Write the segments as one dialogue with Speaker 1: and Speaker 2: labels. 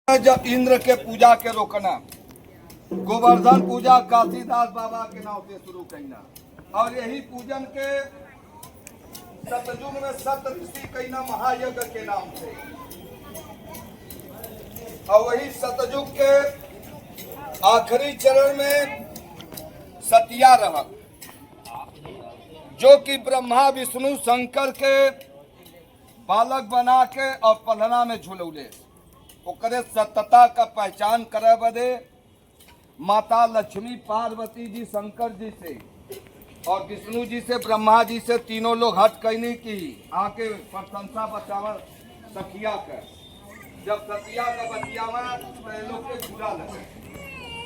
Speaker 1: जब इंद्र के पूजा के रोकना, गोवर्धन पूजा काशीदास बाबा के नाम से शुरू करना, और यही पूजन के सतयुग में सत ऋषि कहना महायज्ञ के नाम से, और वही सतयुग के आखिरी चरण में सतिया रहा, जो कि ब्रह्मा विष्णु शंकर के बालक बना के और पलना में झुलौले। ओकरे सत्यता का पहचान करे बदे माता लक्ष्मी पार्वती जी शंकर जी से और विष्णु जी से ब्रह्मा जी से तीनों लोग हट कहनी की आके प्रशंसा बचाव सखिया कर। जब सतिया का बतियावा लोग के बुरा लगे,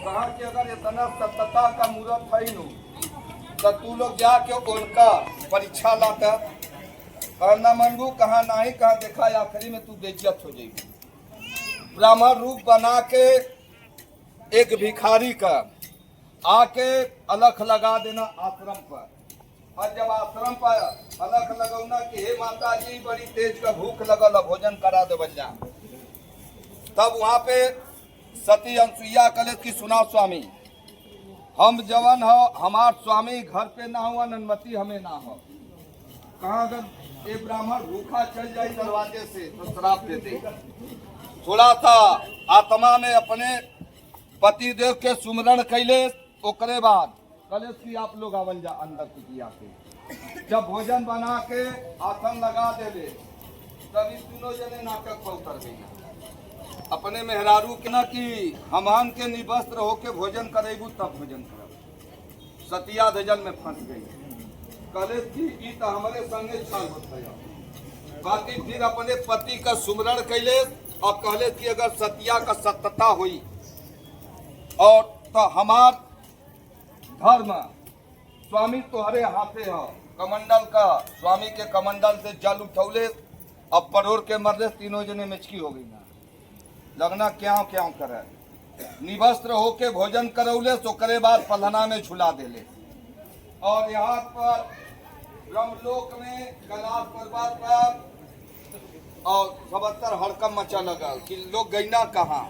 Speaker 1: कहा कि अगर इतना सत्यता का मूर्त है नु तो तू लोग जाके उनका परीक्षा लाता, कहना मनबू कहा नहीं, कहा देखा आखिरी में तू बेइज्जत हो जाएगी। ब्राह्मण रूप बना के एक भिखारी का आके अलख लगा देना आश्रम पर, और जब आश्रम पर अलख लगौना कि हे माता जी बड़ी तेज का भूख लगल, भोजन करा दे बच्चा। तब वहां पे सती अनसुईया कले की सुना स्वामी, हम जवन हो हमार स्वामी घर पे ना हुआ, अनुमति हमें ना हो। कहा अगर ये ब्राह्मण भूखा चल जाए दरवाजे से तो श्राप दे दे। थोड़ा सा आत्मा में अपने पति देव के सुमरण कैले, ओकरे बाद कलेश की आप लोग आवल जा अंदर कुटिया के। जब भोजन बना के आसन लगा देले, तभी तीनों जने नाटक पर उतर गई। अपने मेहरारू के ना कि हमहन के निवस्त्र होके भोजन करेबू तब भोजन करब। सतिया धजल में फंस गई। कलेश की ई तो हमारे संगे छल होता। बाकी फिर अपने पति का सुमरण कैले और कहले कि अगर सतिया का सत्यता हुई और तो हमार धर्म स्वामी तुम्हारे हाथे हो। कमंडल का स्वामी के कमंडल से जल उठौले, अब परोर के मरले, तीनों जने मिचकी हो गई ना। लगना क्या क्या करे, निवस्त्र होके भोजन करौले, तो करे बाद पलना में झुला देले। और यहाँ पर ब्रह्मलोक में कैलाश पर्वत पर और 77 हड़कम मचा लगा कि लोग गईना कहाँ।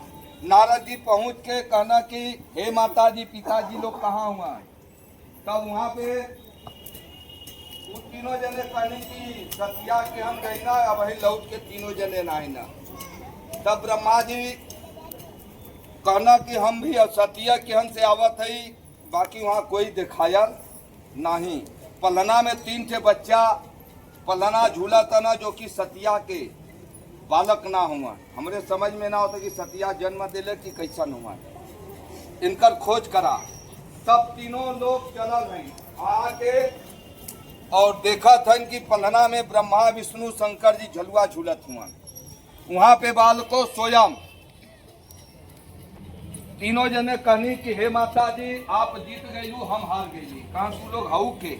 Speaker 1: नारद जी पहुंच के कहना कि हे माता जी पिताजी लोग कहाँ हुआ। तब वहां पे उन तीनों जने कहने की सतिया के हम गईना, अब वही लौट के तीनों जने ना। तब ब्रह्मा जी कहना कि हम भी सतिया के हम से आवत है, बाकी वहाँ कोई दिखाया नहीं। पलना में 3 थे बच्चा पलना झूला तना, जो कि सतिया के बालक ना हुआ। हमरे समझ में ना होता कि सतिया जन्म दिले कि कैसन हुआ। इनकर खोज करा। तब तीनों लोग चलल हैं आके और देखा था कि पलना में ब्रह्मा विष्णु शंकर जी झलुआ झूलत हुआ। वहां पे बालको स्वयं तीनों जने कहनी कि हे माता जी आप जीत गई, हम हार गई। कहाँ तू लोग हऊ के?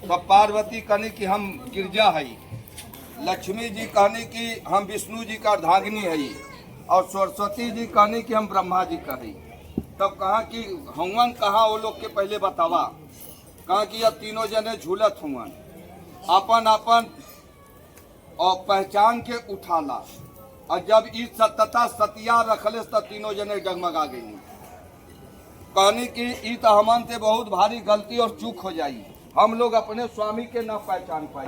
Speaker 1: तब पार्वती कहनी कि हम गिरजा है, लक्ष्मी जी कहनी कि हम विष्णु जी का अर्धांगिनी है, और सरस्वती जी कहनी कि हम ब्रह्मा जी का है। तब कहा कि हवन कहाँ वो लोग के पहले बतावा। कहा कि अब तीनों जने झूलत हुवन, अपन अपन और पहचान के उठाला। और जब इस सत्यता सतिया रखले तब तीनों जने डगमगा गई। कहनी कि ई तो हमन से बहुत भारी गलती और चूक हो जाई, हम लोग अपने स्वामी के न पहचान पाई।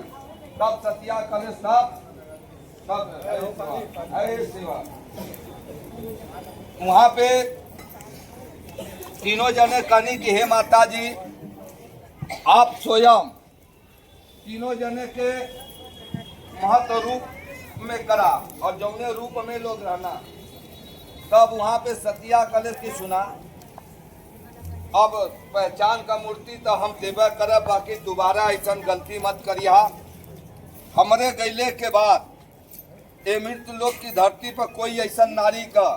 Speaker 1: तब सतिया करे सब सेवा। वहां पे तीनों जने कहनी कि हे माता जी आप स्वयं तीनों जने के महत्व रूप में करा और जौने रूप में लोग रहना। तब वहां पे सतिया कलेश की सुना, अब पहचान का मूर्ति तो हम देवे करे, बाकी दोबारा ऐसा गलती मत करिया। हमरे गैले के बाद ये मृत्यु लोक की धरती पर कोई ऐसा नारी का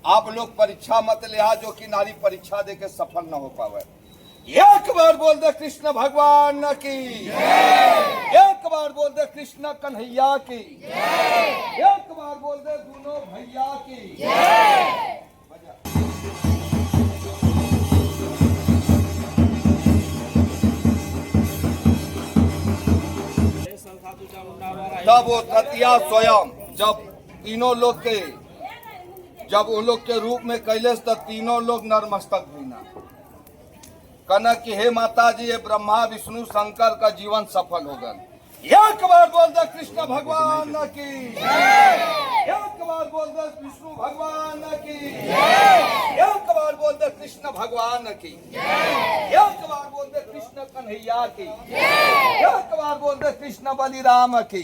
Speaker 1: आप लोग परीक्षा मत लिया जो कि नारी परीक्षा दे के सफल न हो पावे। एक बार बोल दे कृष्ण भगवान की, एक बार बोल दे कृष्ण कन्हैया की, एक बार बोल दे दोनों भैया की। तब वो सतिया स्वयं जब तीनों लोग के जब उन लोग के रूप में कैलेश तो तीनों लोग नरमस्तक भीना कहना कि हे माता जी ये ब्रह्मा विष्णु शंकर का जीवन सफल होगा। एक बार बोल दे कृष्ण भगवान की, एक बार बोल दे विष्णु भगवान की, एक बार बोल दे कृष्ण भगवान की, एक बार बोल दे कृष्ण कन्हैया की, एक बार बोल दे कृष्ण बलिराम की,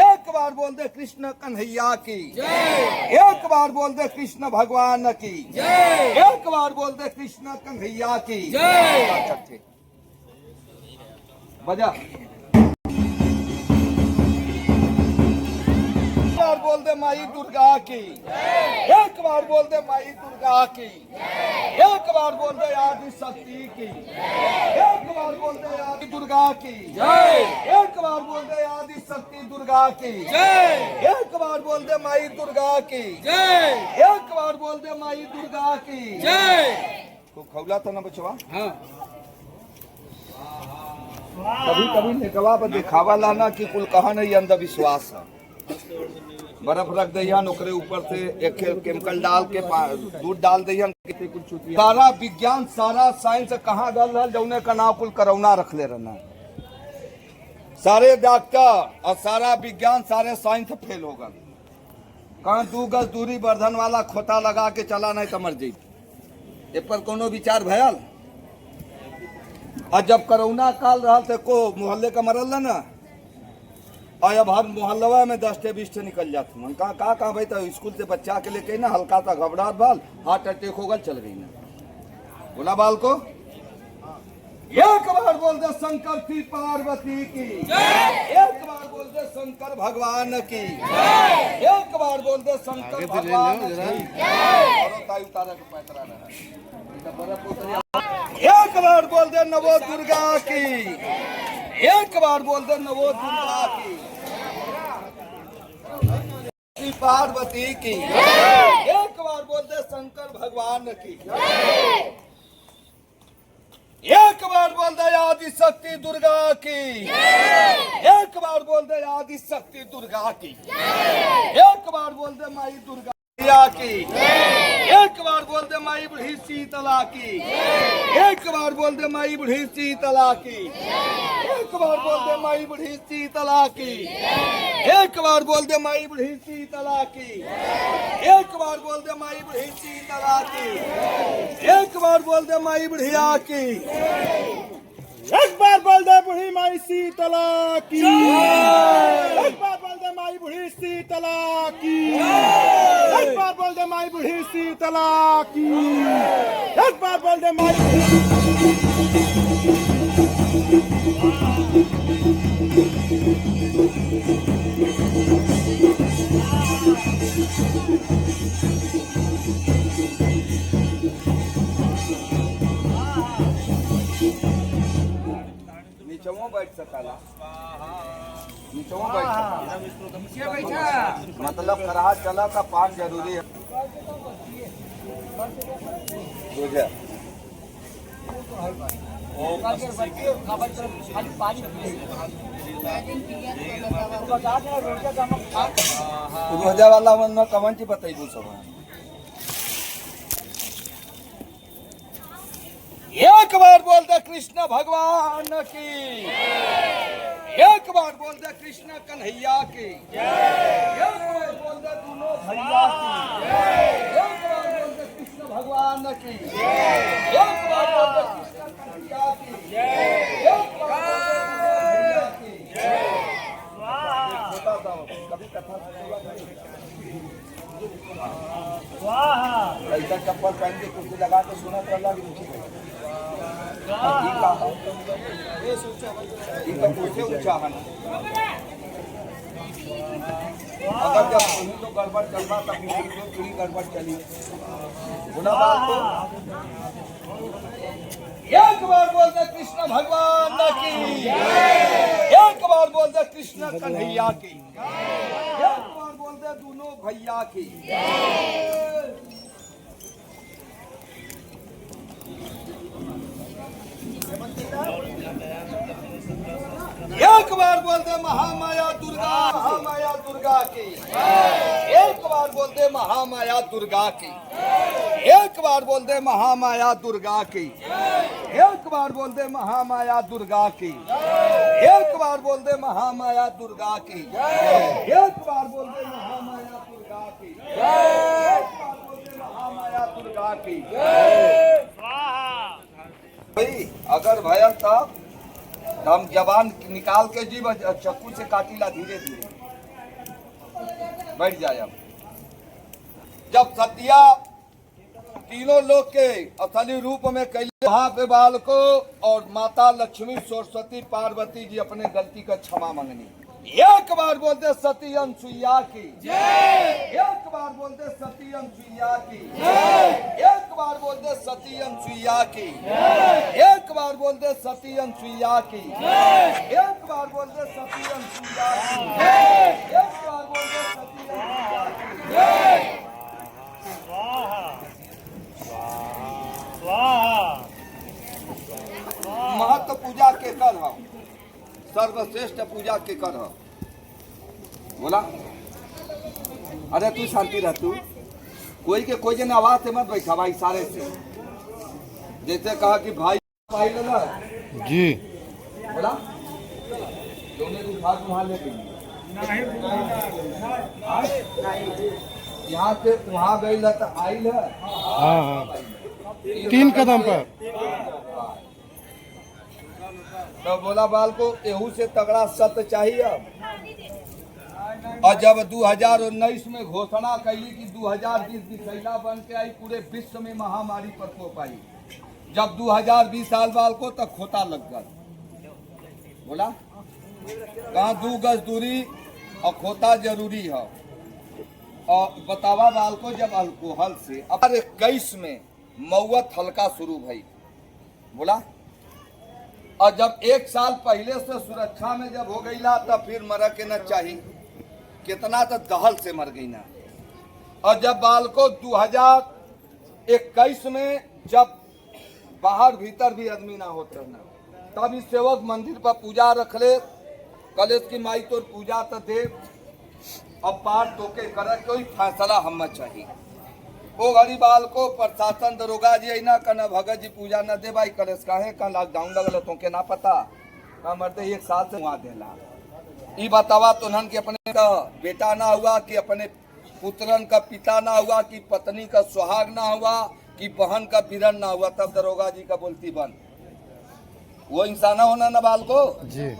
Speaker 1: एक बार बोल दे कृष्ण कन्हैया की, एक बार बोल दे कृष्ण भगवान की, एक बार बोल दे कृष्ण कन्हैया की। बजा बोल दे माई दुर्गा की, एक बार बोल दे माई दुर्गा की, एक बार बोल दे आदि शक्ति की, एक बार बोल दे आदि दुर्गा की, एक बार बोल दे आदि शक्ति दुर्गा की, एक बार बोल दे माई दुर्गा की, एक बार बोल दे माई दुर्गा की। तो खौला तो ना बचवा। हाँ। कभी कभी निकला पर दिखावा लाना कि कुल कहा नहीं अंधविश्वास है। बर्फ रख दिया ओकरे ऊपर से एक केमिकल डाल के दूध डाल दिया। सारा विज्ञान सारा साइंस कहाँ गल रहा जौने का नाम कुल करौना रख ले रहना। सारे डॉक्टर और सारा विज्ञान सारे साइंस फेल हो गए। कहाँ 2 गज दूरी वर्धन वाला खोता लगा के चला नहीं तो मर जाये। ए पर कोनो विचार भयल। और जब करौना काल रहा थे को मोहल्ले का मरल ना और अब हर मोहल्ला में 10 से 20 से निकल जाते मन कहाँ भाई तो स्कूल से बच्चा के लेके ना हल्का सा घबराहट बाल हार्ट अटैक हो गल चल गई ना। बोला बाल को एक बार बोल दे शंकर की पार्वती की, एक बार बोल दे शंकर भगवान की, एक बार बोल दे शंकर भगवान की। एक बार बोल दे नवो दुर्गा की, एक बार बोल दे नवो दुर्गा की, पार्वती की, एक बार बोल दे शंकर भगवान की, एक बार बोल दे आदि शक्ति दुर्गा की, एक बार बोल दे आदि शक्ति दुर्गा की, एक बार बोल दे माई दुर्गा की, एक बार बोल दे माई बुढ़ी शीतला की, एक बार बोल दे माई बुढ़ी शीतला की, एक बार बोल दे माई बुढ़ी शीतला की, एक बार बोल दे माई बुढ़ी शीतला की, एक बार बोल दे माई बुढ़ी शीतला की, एक बार बोल दे माई बुढ़िया की, एक बार बोल दे बुढ़ी माई शीतला की, एक बार बोल दे माई बुढ़ी शीतला की, एक बार बोल दे माई बुढ़ी शीतला की, एक बार बोल दे माई नीचों बैठ सकाला, नीचों बैठ सकाला। मतलब खराहा चला का पान जरूरी है। रोजा वाला वरना कवन ची बताई सब। एक बार बोल दे कृष्ण भगवान की, एक बार बोल दे कृष्ण कन्हैया की, एक बार बोल दे दोनों भैया की, एक बार बोल दे कृष्ण भगवान की, एक बार बोल दे कृष्ण कन्हैया की, एक बार बोल दे भैया की। कभी कथा ऐसा चप्पल पहन के कुर्सी लगा के सुना तो अल्लाह की रुचि है। अगर जब तुम्हें तो गड़बड़ चल रहा तब पूरी गड़बड़ चली। एक बार बोल दे कृष्ण भगवान की, एक बार बोल दे कृष्ण कन्हैया की, एक बार बोल दे दोनों भैया की। एक बार बोल दे महामाया दुर्गा की, एक बार बार बोल दे महामाया दुर्गा की, एक बार बोल दे महामाया दुर्गा की, एक बार बोल दे महामाया दुर्गा की, एक बार बोल दे महामाया दुर्गा की, एक बार बोल दे महामाया दुर्गा की, एक बार बोल दे महामाया दुर्गा की। भाई अगर भयल तब हम जवान निकाल के जीव चक्कू से काटीला धीरे धीरे बैठ जाए। अब जब सतिया तीनों लोग के असली रूप में कैले वहां पे बालको और माता लक्ष्मी सरस्वती पार्वती जी अपने गलती का क्षमा मांगनी। एक बार बोलते सती अनसुईया की, एक बार बोलते सती अनसुईया की, एक बार बोलते सती अनसुईया की, एक बार बोलते सती अनसुईया की, एक बार बोलते सती अनसुईया की, एक बार बोलते सती अनसुईया की। महत्व पूजा के कर हो, सर्वश्रेष्ठ पूजा के कर हो। बोला अरे तू शांति रह, तू कोई के कोई जन आवाज से मत बैठा भाई, सारे से जैसे कहा कि भाई भाई लगा
Speaker 2: जी,
Speaker 1: बोला दोनों को भाग वहां लेके यहाँ से वहां गई तो आई है।
Speaker 2: हाँ हाँ 3 कदम पर।
Speaker 1: तो बोला बाल को एहू से तगड़ा सत्य चाहिए। अब और जब 2019 में घोषणा कैली कि 2020 दिशैला बन के आई, पूरे विश्व में महामारी प्रकोप आई। जब 2020 साल बाल को तक खोता लग गया। बोला कहाँ 2 गज दूरी और खोता जरूरी है। और बतावा बाल को जब अल्कोहल से अब 21 में मौत हल्का शुरू भई। बोला और जब 1 साल पहले से सुरक्षा में जब हो गई ला तब फिर मर के न चाहिए, कितना तो दहल से मर गई ना। और जब बाल को 2021 में जब बाहर भीतर भी आदमी ना होते ना, तब इस सेवक मंदिर पर पूजा रख ले, कलेश की माई तो पूजा तो दे, अब पार तो के करे कोई फैसला हम चाहिए। ओ गरीबाल को प्रशासन दरोगा जी ना कहना भगत जी पूजा न दे भाई कलेश काहे का लॉकडाउन लगल तो के ना पता का मरते 1 साल से वहां देला। ई बतावा तो नन के अपने का बेटा ना हुआ कि अपने पुत्रन का पिता ना हुआ कि पत्नी का सुहाग ना हुआ कि बहन का बिरन ना हुआ, तब दरोगा जी का बोलती बन। वो इंसान होना ना बाल को
Speaker 2: जी,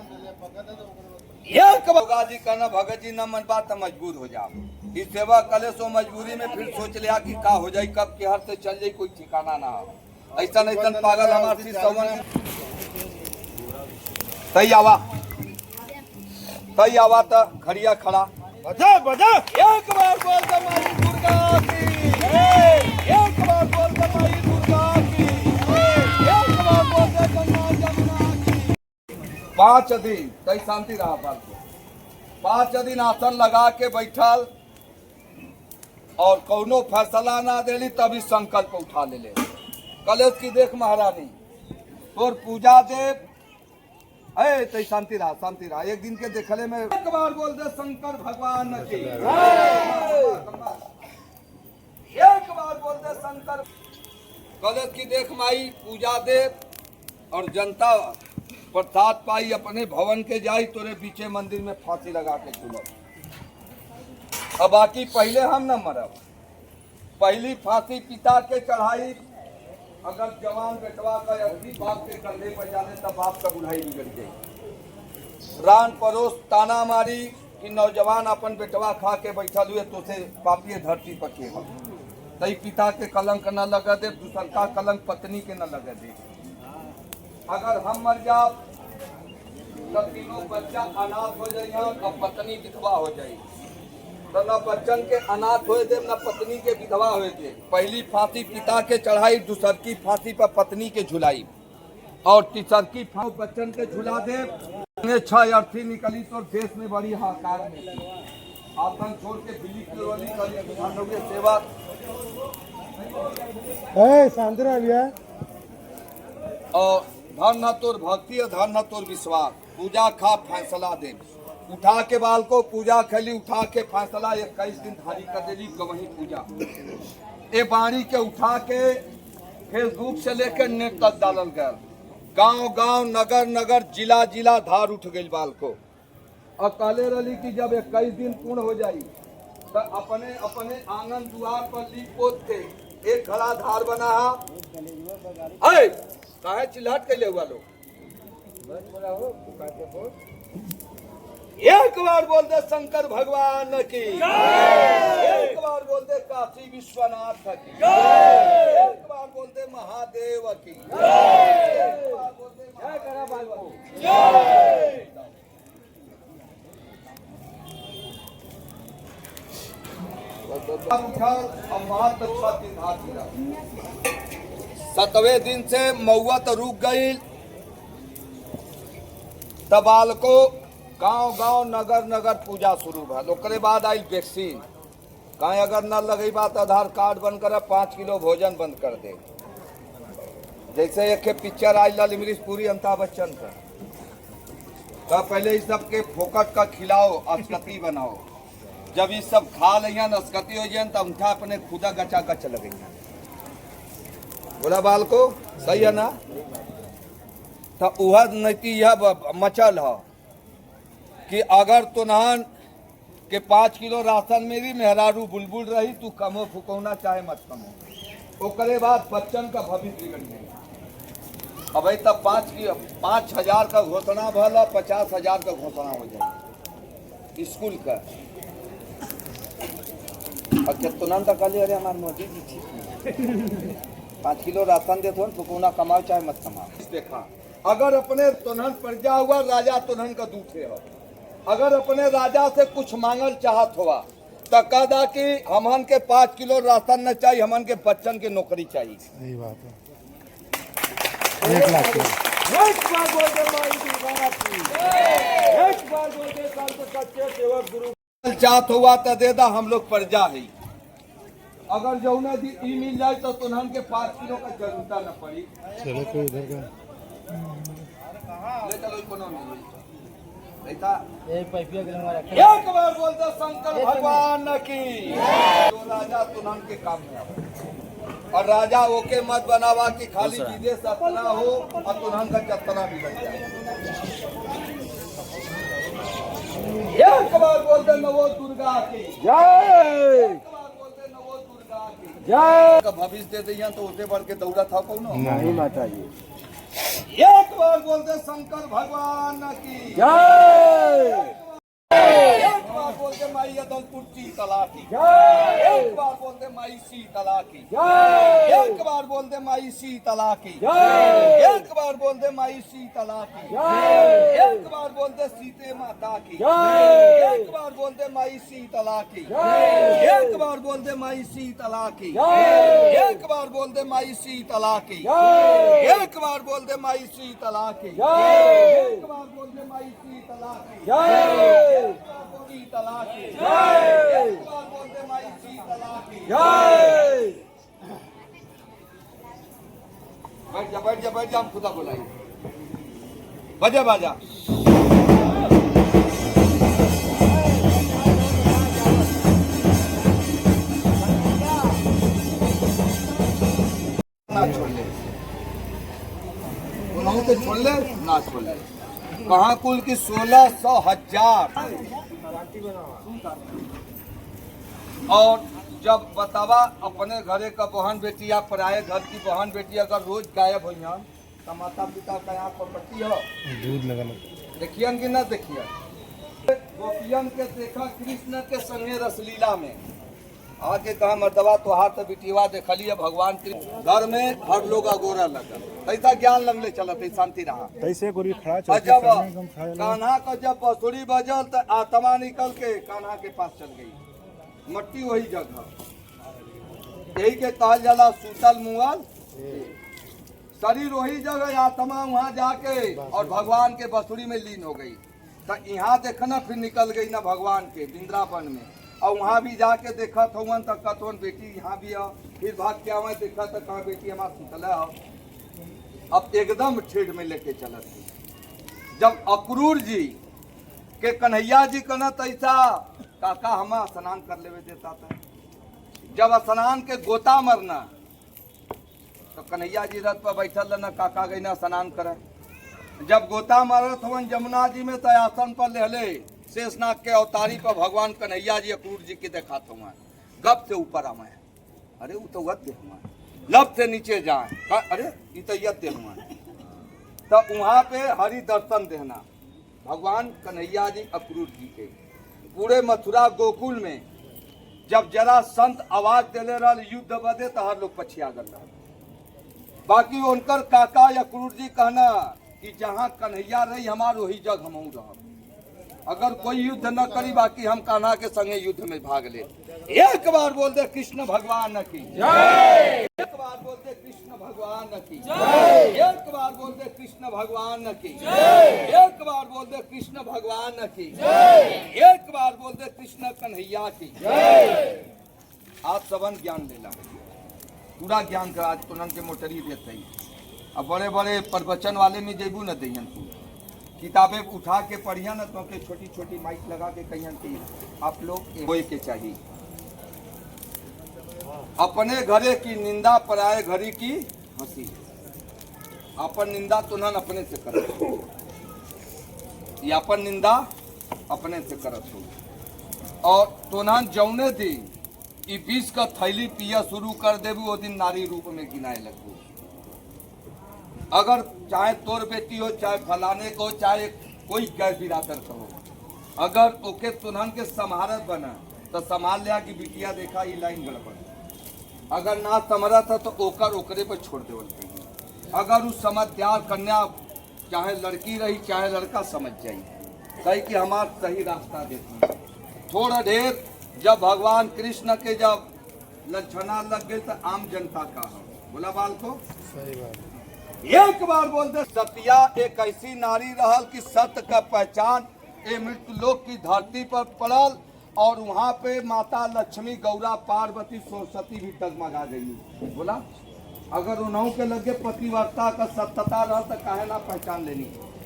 Speaker 1: एक दरोगा जी कहना भगत जी न मन बात मजबूर हो जाओ। इस सेवा कले सो मजबूरी में फिर सोच लिया कि का हो जाए, कब के हर से चल जाए कोई ठिकाना ना हो। ऐसा नहीं तन पागल हमारी सवन तई आवा तो खड़िया खड़ा बजा बजा। एक बार बोल दे माई दुर्गा की, एक बार बोल दे माई दुर्गा की, एक बार बोल दे गंगा जमुना की। 5 दिन तई शांति रहा बाल को। 5 दिन आसन लगा के बैठल और कौनो फैसला ना देली, तभी संकल्प उठा ले कलेश की देख महारानी तोर पूजा दे। अरे तो शांति रहा। एक दिन के देखले में एक बार बोल दे शंकर भगवान की, एक बार बोल दे शंकर। कलेश की देख माई पूजा दे और जनता प्रसाद पाई, अपने भवन के जाई, तोरे पीछे मंदिर में फांसी लगा के झूलो। अब बाकी पहले हम न मरब, पहली फांसी पिता के चढ़ाई। अगर जवान बेटवा का असली बाप के कंधे पर जाने तब बाप का बुढ़ाई बिगड़ गई। रान पड़ोस ताना मारी कि नौजवान अपन बेटवा खा के बैठल हुए तो से पापी धरती पर के तई पिता के कलंक न लगा दे, दूसर का कलंक पत्नी के न लगा दे। अगर हम मर जाओ तो तीनों बच्चा अनाथ हो जाए और पत्नी विधवा हो जाए। तो न बच्चन के अनाथ होए दे न पत्नी के विधवा होए दे। पहली फांसी पिता के चढ़ाई, दूसर की फांसी पर पत्नी के झुलाई और तीसर की फांसी बच्चन के झुला दे। 6 अर्थी निकली तो देश में बड़ी हाहाकार में आतंक छोड़ के दिल्ली की रोली करी सेवा।
Speaker 2: शांति रह भैया।
Speaker 1: और धन न तोर भक्ति, धन न तोर विश्वास। पूजा खा फैसला दे। उठा के बाल को पूजा खली उठा के फैसला 21 दिन धारी कर देली गवही पूजा ए बाणी के उठा के फेसबुक से लेकर नेट तक डालल गया गांव गांव नगर नगर जिला जिला धार उठ गई बाल को और कहले रही कि जब 21 दिन पूर्ण हो जाई तो अपने अपने आंगन द्वार पर लीप पोत के एक घड़ा धार बना है काहे चिल्लाट कैले हुआ लोग एक बार बोल दे शंकर भगवान की एक बार बोल दे काशी विश्वनाथ की एक बार बोल दे महादेव की एक बार बोल दे जय करा बाबू जय। सतवें दिन से महुआ तो रुक गई तबाल को गांव गांव नगर नगर पूजा शुरू भल ओकरे बाद आई वैक्सीन कहीं अगर न लगे बात आधार कार्ड बंद करे 5 किलो भोजन बंद कर दे जैसे एक पिक्चर आई लल इमरीश पूरी अमिताभ बच्चन का तो पहले इस सब के फोकट का खिलाओ अस्कती बनाओ जब ये सब खा लिया अस्कती हो जाए तब उठा अपने खुदा गचा गच लगे बोला बाल को सही है ना तो वह नीति यह मचल है कि अगर तुनहन के 5 किलो राशन मेरी मेहरारू बुलबुल रही तू कमो फुकौना चाहे मत कमो ओकरे बाद बच्चन का भविष्य बिगड़ गया अब तब 5,000 का घोषणा भला 50,000 का घोषणा हो जाए स्कूल का अच्छा तुनहन तो कल अरे हमारे मोदी जी ठीक 5 किलो राशन देते हो फुकौना कमाओ चाहे मत कमाओ देखा अगर अपने तुनहन प्रजा हुआ राजा तुनहन का दूसरे हो अगर अपने राजा से कुछ मांगल चाहत हुआ तो कहदा कि हमन के 5 किलो राशन न चाहिए हमन के बच्चन के नौकरी चाहिए
Speaker 2: सही बात है 1 लाख
Speaker 1: एक बार बोल दे माई दीवाना की एक बार बोल दे संत सच्चे सेवक गुरु चाहत हुआ तो दे दा हम लोग प्रजा है अगर जौने दी ई मिल जाए तो तुनहन के 5 किलो का जरूरत न पड़ी
Speaker 2: चलो कोई इधर का
Speaker 1: ले चलो इकोनॉमी एक बार बोलते शंकर भगवान की तो राजा तुनहन के काम में आवे और राजा ओके मत बनावा कि खाली विदेश अपना हो और तुनहन का जतना भी बन जाए एक बार बोलते नवो दुर्गा की जय एक बार बोलते नवो दुर्गा की जय का भविष्य दे दिया तो उसे बढ़ के दौड़ा था कौन नहीं माता जी एक बार बोलते शंकर भगवान की जय एक बार बोलते माई अदलपुर शीतला की जय एक बार बोलते माई शीतला की जय एक बार बोलते माई शीतला की जय एक बार बोलते माई शीतला की जय एक बार बोलते सीते माता की जय एक बार बोलते माई शीतला की जय एक बार बोलते माई शीतला की जय एक बार बोलते माई शीतला की जय एक बार बोलते माई शीतला की जय एक बार बोलते माई शीतला की जय शीतला की जय एक बार बोलते माई शीतला की जय बैठ जा हम खुदा बुलाइए बजा बाजा ना छोड़ ले तो छोड़ ले ना छोड़ ले कहाँ कुल की 1600,000 और जब बतावा अपने घरे का बहन बेटी या पराये घर की बहन बेटी अगर रोज गायब हो तो माता पिता का यहाँ पर पट्टी हो
Speaker 2: दूध लगाना
Speaker 1: देखियन कि ना देखियन गोपियन के देखा कृष्ण के संगे रसलीला में आगे कहा मर्दवा तोहार तो बिटिवा देखलिए भगवान के घर में हर लोग अगोरा लगा ऐसा ज्ञान लगले चलत शांति रहा
Speaker 2: कैसे गोरी खड़ा
Speaker 1: जब कान्हा का जब बांसुरी बजल तो आत्मा निकल के कान्हा के पास चल गई मट्टी वही जगह यही के कहल जाला सूतल मुअल शरीर वही जगह आत्मा वहाँ जाके और भगवान के बांसुरी में लीन हो गई तो यहाँ देखना फिर निकल गई ना भगवान के वृंदावन में और वहाँ भी जाके देखा तो कथवन बेटी यहाँ भी आओ फिर भाग के आवे देखा तो कहा बेटी हमारा सुतल आओ अब एकदम छेड़ में लेके चलत जब अक्रूर जी के कन्हैया जी कहना तैसा काका हम स्नान कर लेवे देता था। जब स्नान के गोता मरना तो कन्हैया जी रथ पर बैठल रहना, काका गई ना स्नान करे। जब गोता मारत हवन जमुना जी में तो आसन पर लेहले शेषनाग के अवतारी पर भगवान कन्हैया जी अक्रूर जी के देखात हुआ, गप से ऊपर आवे, अरे वो तो वत हुआ, लब से नीचे जाए, अरे ये तो यत हुआ। तब वहां पे हरि दर्शन देना भगवान कन्हैया जी अक्रूर जी के। पूरे मथुरा गोकुल में जब जरा संत आवाज देले रहा युद्ध बदे तो हर लोग पछिया गल रहा। बाकी उनकर काका अक्रूर जी कहना कि जहाँ कन्हैया रही हमार वही जग हम रह, अगर कोई युद्ध न करी बाकी हम कान्हा के संगे युद्ध में भाग ले। एक बार बोल दे कृष्ण भगवान की जय, एक बार बोल दे कृष्ण भगवान की जय, एक बार बोल दे कृष्ण भगवान की जय, एक बार बोल दे कृष्ण भगवान की जय, एक बार बोल दे कृष्ण कन्हैया की जय। आज सबन ज्ञान लेला, पूरा ज्ञान का आज तुनन के मोटरी देते ही। अब बड़े बड़े प्रवचन वाले में जेबू न दहियन तू, किताबें उठा के पढ़िया न तो के छोटी छोटी माइक लगा के कहियन कि आप लोग होए के चाहिए। अपने घरे की निंदा पराए घरी की हंसी, अपन निंदा तुनन अपने से करत हो, ये अपन निंदा अपने से करत हो। और तुनन जौने दिन ई बीस का थैली पिया शुरू कर देबू वो दिन नारी रूप में गिनाए लगू। अगर चाहे तोर बेटी हो, चाहे फलाने को, चाहे कोई गैर बिरादर का हो, अगर ओके तुनहन के समारत बना तो संभाल लिया कि बिटिया देखा ये लाइन गड़बड़। अगर ना समरत है तो ओकर ओकरे पर छोड़ देवल। अगर उस समझदार कन्या चाहे लड़की रही चाहे लड़का समझ जाई कही कि हमार सही रास्ता देखना। थोड़ा ढेर जब भगवान कृष्ण के जब लक्षणा लग गए तो आम जनता का हो बोला बाल को
Speaker 2: सही बात।
Speaker 1: एक बार बोलते सतिया एक ऐसी नारी रहल कि सत्य का पहचान ए मृत्यु लोक की धरती पर पड़ल और वहाँ पे माता लक्ष्मी गौरा पार्वती सरस्वती भी डगमगा गई। बोला अगर उन्हों के लगे पतिव्रता का सत्यता रहा तो काहे ना पहचान लेनी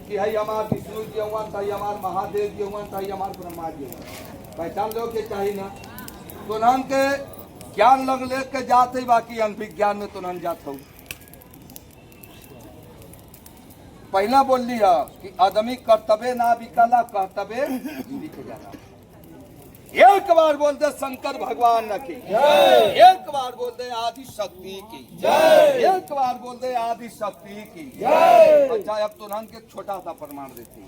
Speaker 1: कि है हमार विष्णु जी हुआ था, हमार महादेव जी हुआ था, हमार ब्रह्मा जी हुआ, पहचान लो के चाहिए ना। तुनहन के ज्ञान लग ले के जाते बाकी अनभिज्ञान में तुनहन जात हो। पहला बोल लिया कि आदमी कर्तव्य ना बिकला कर्तव्य लिख जाना। एक बार बोलते शंकर भगवान की जय, एक बार बोलते आदि शक्ति की जय, एक बार बोलते आदि शक्ति की जय। अच्छा अब तुरंत के छोटा सा प्रमाण देती,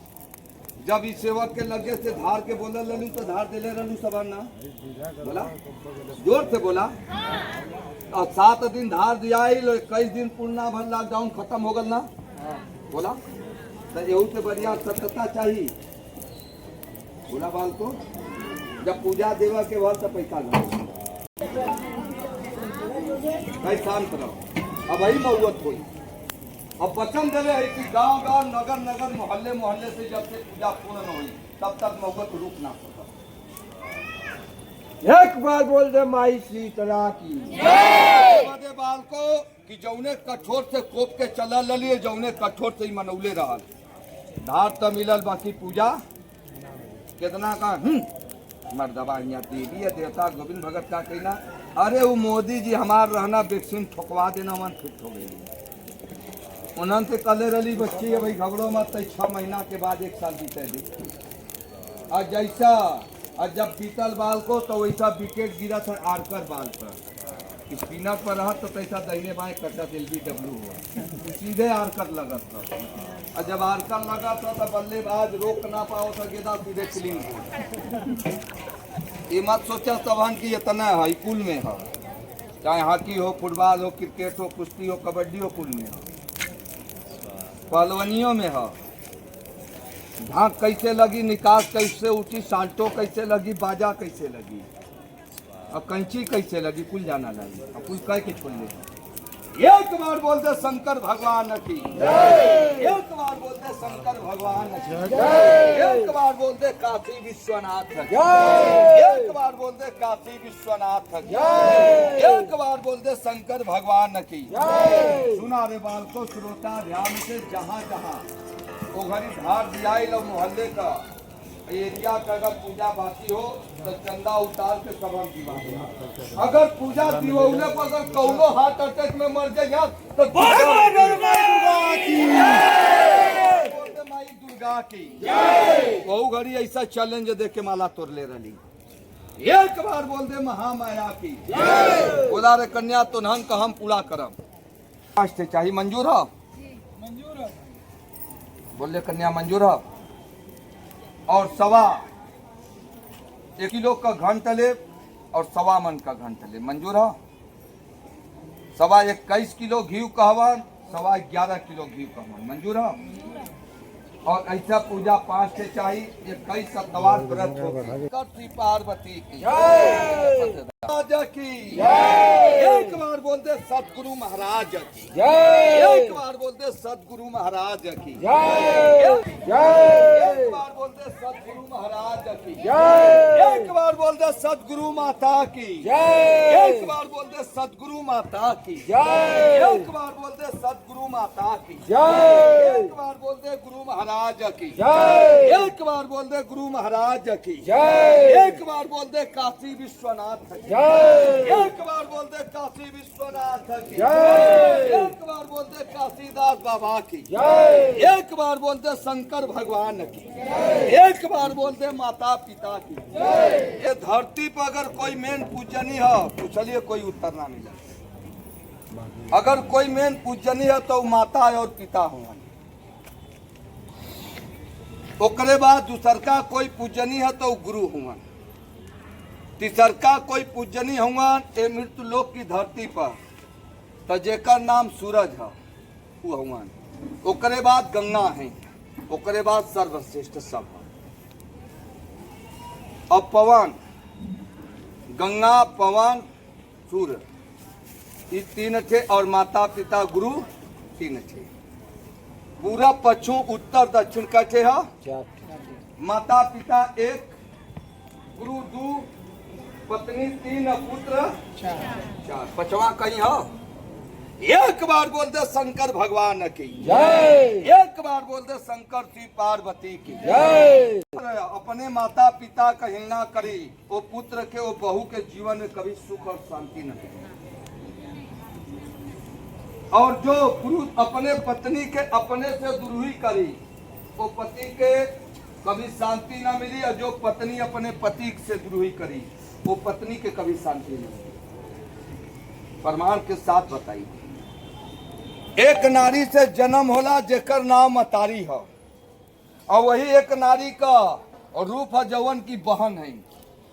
Speaker 1: जब इस सेवक के लगे से धार के बोले ललू तो धार दिले रहलू सब ना बोला, जोर से बोला। और 7 दिन धार दिया, 21 दिन पूर्णा भर लॉकडाउन खत्म हो गल ना बोला। तो यहू से बढ़िया सत्यता चाहिए बोला बाल को। जब पूजा देवा के बाद तो पैसा भाई शांत रहो। अब वही मऊत हुई। अब वचन दे है कि गांव गांव नगर नगर मोहल्ले मोहल्ले से जब से पूजा पूर्ण न हुई तब तक मऊत रुक ना सकता।
Speaker 2: एक बार बोल दे माई शीतला की
Speaker 1: जय। बाल को कि जौने कठोर से कोप के चला ललिए, जौने कठोर से ही मनौले रहा। धार तो मिलल बाकी पूजा कितना का मर्दबा यहाँ देवी है देवता गोविंद भगत का कहना। अरे वो मोदी जी हमार रहना वैक्सीन ठोकवा देना मन फिट हो गई। उन्होंने से कले रली बच्ची है भाई घबड़ो मत, 6 महीना के बाद 1 साल बीते दी। और जैसा और जब बीतल बाल को तो वैसा विकेट गिरा था आरकर बाल पर, स्पिनर पर रहा तो पैसा दहीने बाएं कटा LBW हुआ, सीधे आरकर लगा था। और जब आरकर लगा था तो बल्लेबाज रोक ना पाओ तो गेंदा सीधे क्लीन हो। ये मत सोचा तबान की इतना है कुल में है, चाहे हॉकी हो, फुटबॉल हो, क्रिकेट हो, कुश्ती हो, कबड्डी हो, कुल में है, पहलवानियों में है। झांक कैसे लगी, निकास कैसे उठी, साल्टो कैसे लगी, बाजा कैसे लगी, और कैंची कैसे लगी, कुल जाना लगी। अब कुल कह के छोड़ ले। एक बार बोलते शंकर भगवान की जय, एक बार बोलते शंकर भगवान की जय, एक बार बोलते काशी विश्वनाथ की जय, एक बार बोलते काशी विश्वनाथ की जय, एक बार बोलते शंकर भगवान की जय। सुना रे बाल को श्रोता ध्यान से, जहाँ जहाँ वो घड़ी धार दिया लो मोहल्ले का एरिया का अगर पूजा बाकी हो तो चंदा उतार के सब हम दिवा दें। अगर पूजा दिवौले पर अगर कौनो हार्ट अटैक में मर जाए तो माई दुर्गा की बहु घड़ी ऐसा चैलेंज दे के माला तोड़ ले रही। एक बार बोल दे महामाया की बोला रे कन्या तो नहन का हम पूरा करम। चाहिए मंजूर हो? मंजूर है। बोले कन्या मंजूर हो? और 1.25 किलो का घंट ले और 1.25 मन का घंट ले। मंजूर हो? 21 किलो घी का हवन, 11.25 किलो घी का हवन। मंजूर हो? और ऐसा पूजा 5 से चाहिए। 21 सतवार व्रत होगी। पार्वती की राजा की एक बार बोलते सतगुरु महाराज की एक बार बोलते सतगुरु महाराज की एक बार बोलते सतगुरु महाराज की एक बार बोलते सतगुरु माता की एक बार बोलते सतगुरु माता की एक बार बोलते सतगुरु माता की एक बार बोलते गुरु महाराज की एक बार बोलते गुरु महाराज की एक बार बोलते काशी विश्वनाथ की एक बार बोलते काशी विश्वनाथ की एक बार बोलते काशीदास बाबा की एक बार बोलते शंकर भगवान की एक बार बोलते माता पिता की। ये धरती पर अगर कोई मेन पूजनी है पूछलिए कोई उत्तर ना मिला। अगर कोई मेन पूजनी है तो माता और पिता होंगे। ओकरे बाद दूसरका कोई पूजनी है तो गुरु होंगे। तीसरका कोई पूजनी होंगे ये मृत्यु लोक की धरती पर तो जेकर नाम सूरज है वो होंगे। ओकरे बाद गंगा है, ओकरे बाद सर्वश्रेष्ठ सब है। अब पवन, गंगा पवन सूर्य ये 3 थे और माता पिता गुरु 3 थे। पूरा पश्चिम उत्तर दक्षिण का थे है। माता पिता 1, गुरु 2, पत्नी 3 और पुत्र 4। 5वां कहीं हो? एक बार बोलते शंकर भगवान की एक बार बोलते शंकर श्री पार्वती की। अपने माता पिता का हिंगा करी वो पुत्र के वो बहू के जीवन में कभी सुख और शांति न मिले। और जो पुरुष अपने पत्नी के अपने से द्रोही करी वो पति के कभी शांति न मिली और जो पत्नी अपने पति से द्रोही करी वो पत्नी के कभी शांति न मिली। प्रमाण के साथ बताइए। एक नारी से जन्म होला जेकर नाम मतारी है और वही एक नारी का रूप है जवन की बहन है।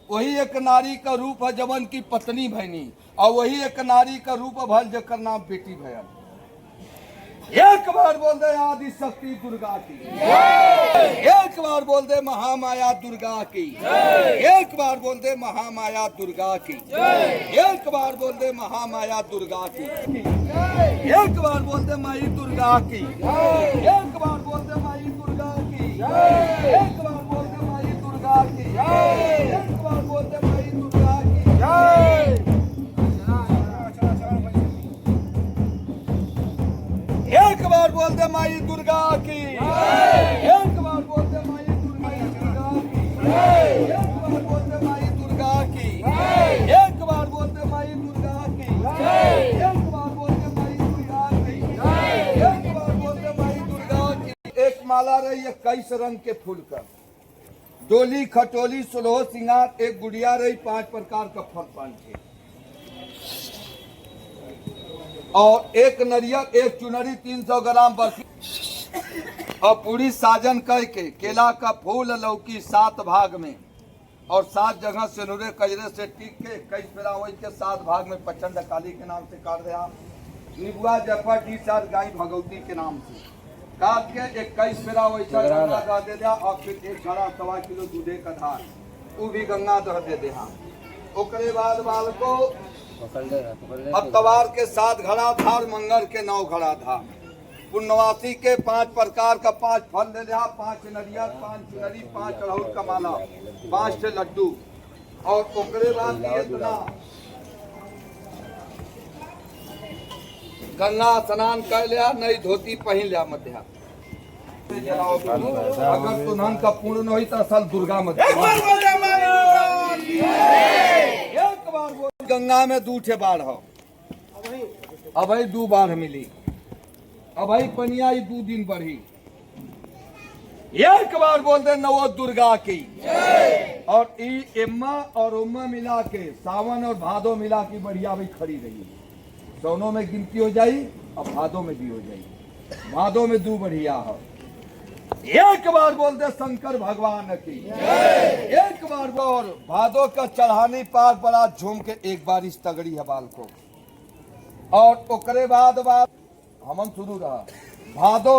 Speaker 1: वही एक नारी का रूप है जवन की पत्नी बहनी और वही एक नारी का रूप भल जेकर नाम बेटी भैया। एक बार बोल दे आदि शक्ति दुर्गा की एक बार बोल दे महामाया दुर्गा की एक बार बोल दे महामाया दुर्गा की एक बार बोल दे महामाया दुर्गा की एक बार बोल दे माई दुर्गा की एक बार बोल दे माई दुर्गा की एक बार बोल दे माई दुर्गा की एक बार बोल दे माई दुर्गा की। एक बार बोल दे माई दुर्गा की एक बार बोल दे माई दुर्गा की एक बार बोल दे माई दुर्गा की एक बार बोल दे माई दुर्गा की एक बार बोल दे माई दुर्गा की एक बार बोल दे माई दुर्गा की। एक माला रही 21 रंग के फूल का, डोली खटोली सुलहो सिंगार, एक गुड़िया रही 5 प्रकार का फल पान के और एक नरियल एक चुनरी 300 ग्राम बर्फी और पूरी साजन कह के केला का फूल लौकी 7 भाग में और 7 जगह सिनुरे कजरे से टीक के 21 फेरा वही के 7 भाग में प्रचंड काली के नाम से काट दिया। निबुआ जफा डी 4 गाय भगवती के नाम से काट के 21 फेरा वैसा गंगा दे दिया और फिर 1 घड़ा 1.25 किलो दूधे का धार वो भी गंगा दह दे दिया। ओकरे बाद बाल को अतवार के 7 घड़ा धार, मंगल के 9 घड़ा धार, पूर्णवासी के 5 प्रकार का 5 फल ले लिया, 5 नरियल 5 चुनरी 5 अड़हुल का माला 5 से लड्डू और ओकरे बाद इतना गंगा स्नान कर लिया, नई धोती पहन लिया मध्या अगर तुनहन का पूर्ण नहीं तो असल दुर्गा मत एक बार बोल गंगा में दूठे बाढ़ हो अब दू बाढ़ मिली अब पनिया 2 दिन बढ़ी एक बार बोल दे नवो दुर्गा की और एम्मा और उम्मा मिला के सावन और भादो मिला के बढ़िया भी खड़ी रही दोनों में गिनती हो जाई और भादो में भी हो जाई भादो में 2 बढ़िया हो एक बार बोल दे शंकर भगवान की एक बार और भादो का चढ़ानी पार बड़ा झूम के एक बारिश तगड़ी है बाल को और ओकरे बाद हमन शुरू रहा भादो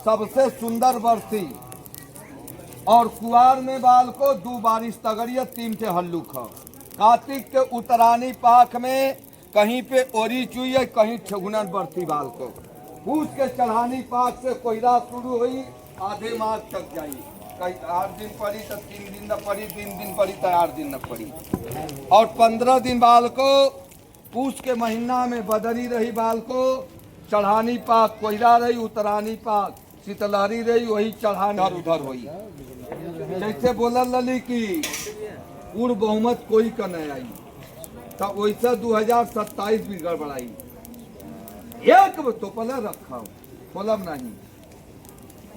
Speaker 1: सबसे सुंदर बरसी और कुआर में बाल को 2 बारिश तगड़िया 3 टे हल्लुक है कार्तिक के उतरानी पाख में कहीं पे ओरी चुई है कहीं ठेगुनन बरसी बाल को पूछ के चढ़ानी पाख से कोयला शुरू हुई आधे माह तक जाई कहीं 8 दिन पड़ी तो 3 दिन न पड़ी 3 दिन पड़ी तो 8 दिन न पड़ी और 15 दिन बाल को पूछ के महीना में बदरी रही बाल को चढ़ानी पाक कोयला रही उतरानी पाक शीतलहरी रही वही चढ़ानी उधर हुई जैसे बोला लली की पूर्ण बहुमत कोई का नहीं आई तो वैसा 2027 भी गड़बड़ाई एक तो पहले रखा खोलब नहीं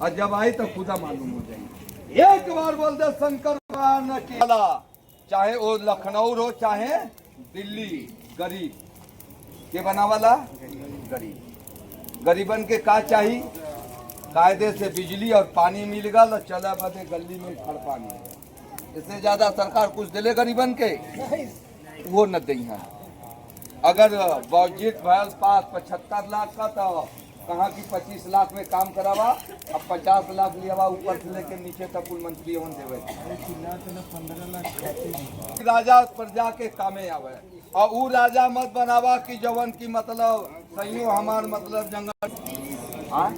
Speaker 1: और जब आई तो खुदा मालूम हो जाए एक बार बोल दे शंकर भगवान की चाहे वो लखनऊ हो चाहे दिल्ली गरीब के बना वाला गरीब गरीबन के का चाहिए कायदे से बिजली और पानी मिल गया चला बदे गली में खड़ पानी इससे ज्यादा सरकार कुछ दिले गरीबन के वो न दी है अगर बजट भैल पास 75 लाख का तो कहाँ की 25 लाख में काम करावा अब 50 लाख लिया ऊपर से लेके नीचे तक कुल मंत्री होन देवे 15 लाख राजा प्रजा के कामे आवे और वो राजा मत बनावा कि जवन की मतलब सही हमार मतलब जंगल हाँ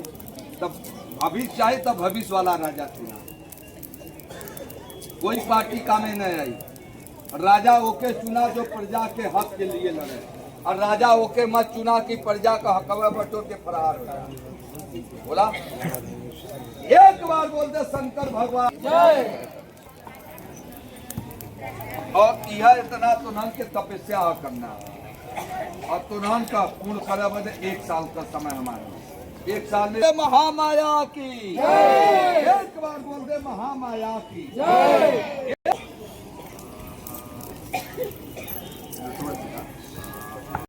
Speaker 1: तब भविष्य चाहे तब भविष्य वाला राजा चुना कोई पार्टी कामे नहीं आई राजा ओके चुना जो प्रजा के हक के लिए लड़े और राजा ओके मत चुना कि प्रजा का हकवा बटोर के फरार हो गया बोला एक बार बोल दे शंकर भगवान जय और यह इतना तुनहन के तपस्या करना और तुनहन का पूर्ण करे बदे 1 साल का समय हमारा 1 साल में महामाया की एक बार बोल दे महामाया की